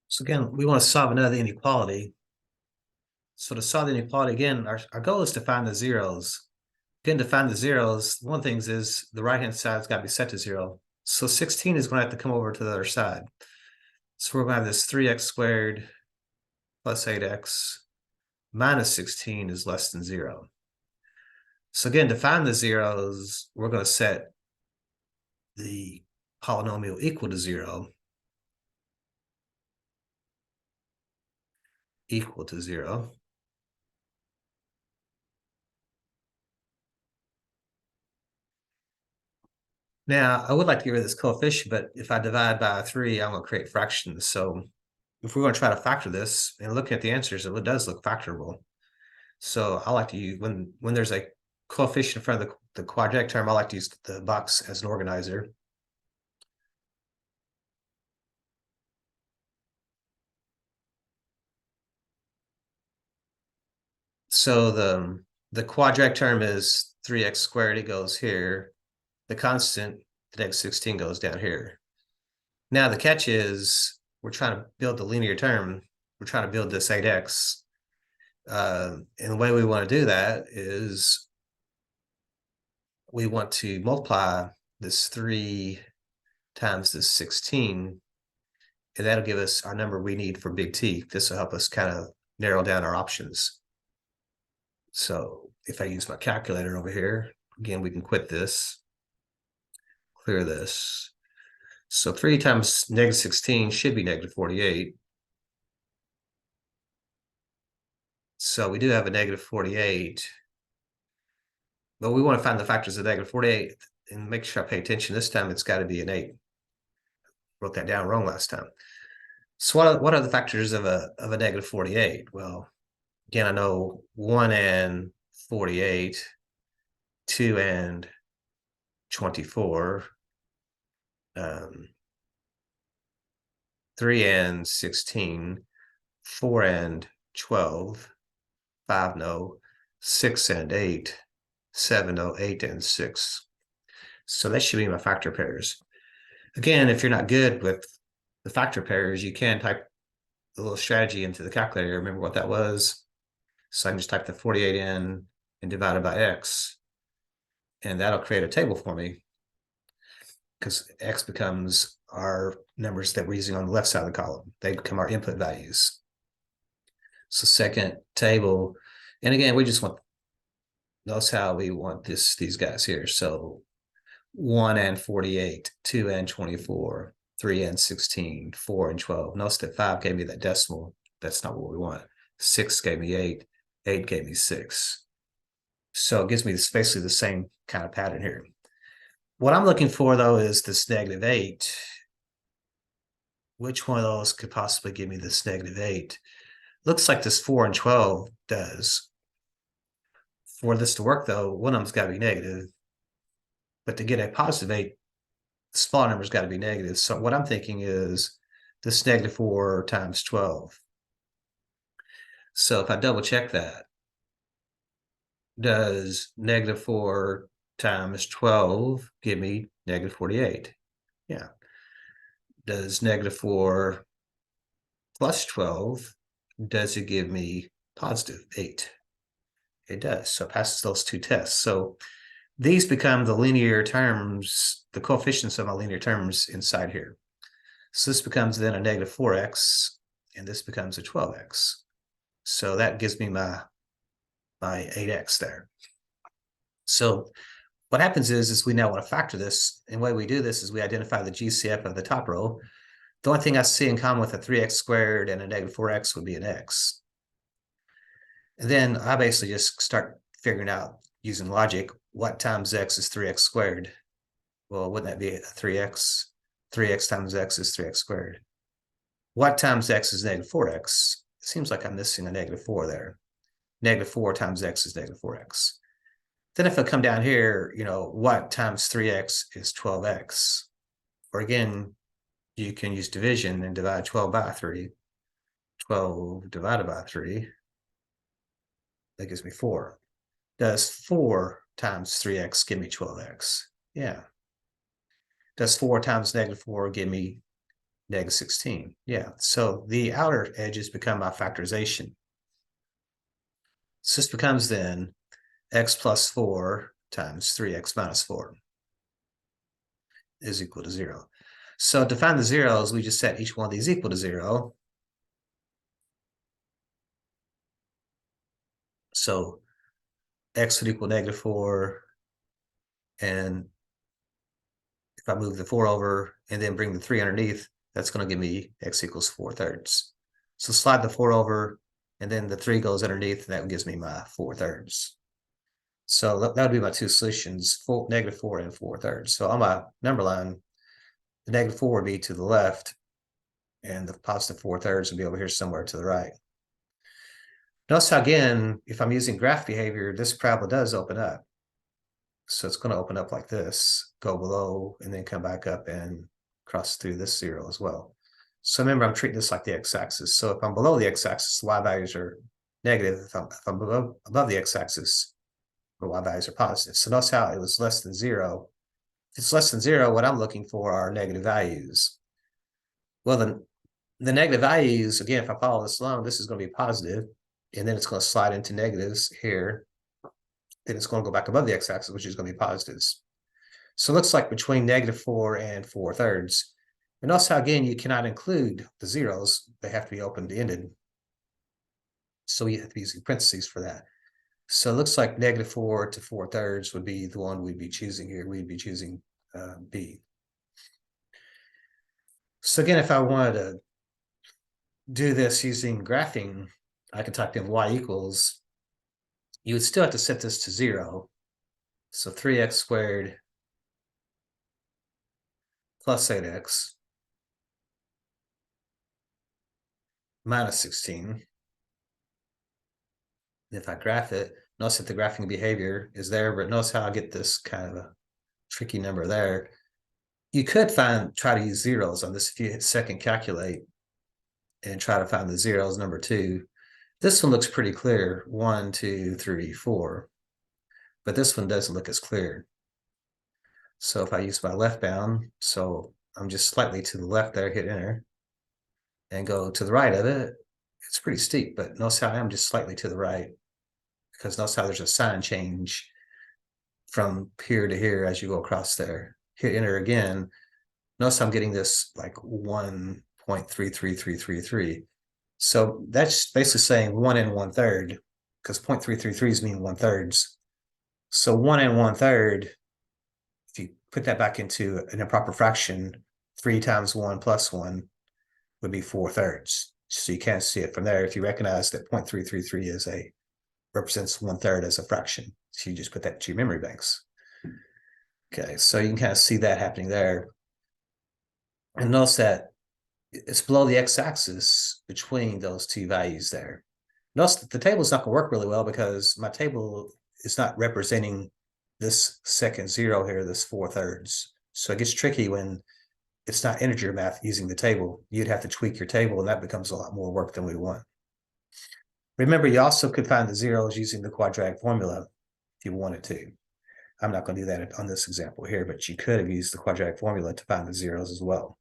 So again, we want to solve another inequality. So to solve the inequality, again, our goal is to find the zeros. Again, to find the zeros, one of the things is the right-hand side's got to be set to 0. So 16 is going to have to come over to the other side. So we're going to have this 3x squared plus 8x minus 16 is less than 0. So again, to find the zeros, we're going to set the polynomial equal to 0. Equal to 0. Now, I would like to get rid of this coefficient, but if I divide by 3, I'm going to create fractions. So if we're going to try to factor this and look at the answers, it does look factorable. So I like to use, when there's a coefficient in front of the quadratic term, I like to use the box as an organizer. So the quadratic term is 3x squared. It goes here. The constant, the negative 16, goes down here. Now the catch is we're trying to build the linear term. We're trying to build this 8x. And the way we want to do that is we want to multiply this 3 times this 16, and that'll give us our number we need for big T. This will help us kind of narrow down our options. So if I use my calculator over here, again, we can quit this, clear this. So 3 times negative 16 should be negative 48. So we do have a negative 48. But we want to find the factors of negative 48 and make sure I pay attention. This time it's got to be an 8. Wrote that down wrong last time. So what are the factors of a negative 48? Well, again, I know 1 and 48, 2 and 24, 3 and 16, 4 and 12, 5 no, 6 and 8, 7 no, 8 and 6. So that should be my factor pairs. Again, if you're not good with the factor pairs, you can type a little strategy into the calculator. Remember what that was? So I can just type the 48 in and divide it by x, and that'll create a table for me because x becomes our numbers that we're using on the left side of the column. They become our input values. So second table, and again, we just want, notice how we want these guys here. So 1 and 48, 2 and 24, 3 and 16, 4 and 12. Notice that 5 gave me that decimal. That's not what we want. 6 gave me 8. 8 gave me 6. So it gives me basically the same kind of pattern here. What I'm looking for, though, is this negative 8. Which one of those could possibly give me this negative 8? Looks like this 4 and 12 does. For this to work, though, one of them's got to be negative. But to get a positive 8, the small number's got to be negative. So what I'm thinking is this negative 4 times 12. So if I double check that, does negative 4 times 12 give me negative 48? Yeah. Does negative 4 plus 12, does it give me positive 8? It does. So it passes those two tests. So these become the linear terms, the coefficients of my linear terms inside here. So this becomes then a negative 4x, and this becomes a 12x. So that gives me my 8x there. So what happens is we now want to factor this. And the way we do this is we identify the GCF of the top row. The only thing I see in common with a 3x squared and a negative 4x would be an x. And then I basically just start figuring out, using logic, what times x is 3x squared? Well, wouldn't that be a 3x? 3x times x is 3x squared. What times x is negative 4x? It seems like I'm missing a negative 4 there. Negative 4 times x is negative 4x. Then if I come down here, what times 3x is 12x? Or again, you can use division and divide 12 by 3. 12 divided by 3, that gives me 4. Does 4 times 3x give me 12x? Yeah. Does 4 times negative 4 give me negative 16. Yeah, so the outer edges become my factorization. So this becomes then x plus 4 times 3x minus 4 is equal to 0. So to find the zeros, we just set each one of these equal to 0. So x would equal negative 4, and if I move the 4 over and then bring the 3 underneath, that's going to give me x equals 4/3. So slide the 4 over, and then the 3 goes underneath, and that gives me my 4/3. So that would be my two solutions, negative 4 and 4/3. So on my number line, the negative 4 would be to the left, and the positive 4/3 would be over here somewhere to the right. Notice how, again, if I'm using graph behavior, this parabola does open up. So it's going to open up like this, go below, and then come back up and cross through this 0 as well. So remember, I'm treating this like the x-axis. So if I'm below the x-axis, the y values are negative. If I'm above the x-axis, the y values are positive. So notice how it was less than 0. If it's less than 0, what I'm looking for are negative values. Well, the negative values, again, if I follow this along, this is going to be positive, and then it's going to slide into negatives here. Then it's going to go back above the x-axis, which is going to be positives. So it looks like between negative 4 and 4/3. And also, again, you cannot include the zeros. They have to be open-ended. So you have to be using parentheses for that. So it looks like negative 4 to 4/3 would be the one we'd be choosing here. We'd be choosing B. So again, if I wanted to do this using graphing, I could type in y equals. You would still have to set this to 0. So 3x squared plus 8x minus 16. If I graph it, notice that the graphing behavior is there, but notice how I get this kind of a tricky number there. You could try to use zeros on this if you hit second calculate and try to find the zeros, number 2. This one looks pretty clear, 1, 2, 3, 4. But this one doesn't look as clear. So if I use my left bound, so I'm just slightly to the left there, hit enter, and go to the right of it, it's pretty steep, but notice how I'm just slightly to the right, because notice how there's a sign change from here to here as you go across there. Hit enter again. Notice I'm getting this like 1.33333. So that's basically saying 1 and 1/3, because 0.333s mean 1/3. So 1 and 1/3, if you put that back into an improper fraction, 3 times 1 plus 1 would be 4/3. So you can't see it from there. If you recognize that 0.333 represents 1/3 as a fraction, so you just put that to your memory banks. Okay, so you can kind of see that happening there. And notice that it's below the x-axis between those two values there. Notice that the table is not going to work really well because my table is not representing this second 0 here, this 4/3. So it gets tricky when it's not integer math using the table. You'd have to tweak your table, and that becomes a lot more work than we want. Remember, you also could find the zeros using the quadratic formula if you wanted to. I'm not going to do that on this example here, but you could have used the quadratic formula to find the zeros as well.